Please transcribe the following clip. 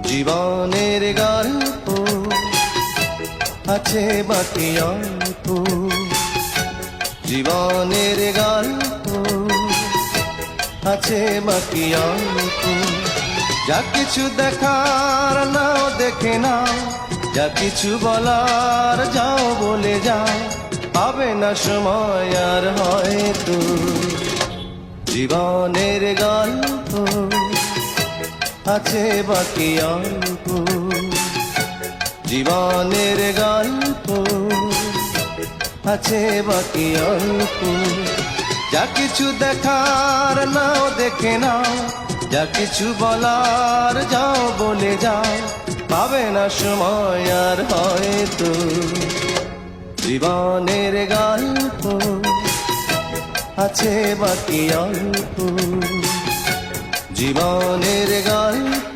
জীবনের গল্প আছে বাকি অল্প, জীবনের গল্প আছে বাকি অল্প। যা কিছু দেখার নাও দেখে নাও, যা কিছু বলার যাও বলে যাও, পাবে না সময় আর হয়তো। জীবনের গল্প আছে বাকি অল্প, জীবনের গল্প আছে বাকি অল্প। যা কিছু দেখার নাও দেখে নাও, যা কিছু বলার যাও বলে যাও, পাবে না সময় আর হয়তো। জীবনের গল্প আছে বাকি অল্প, জীবনের গল্প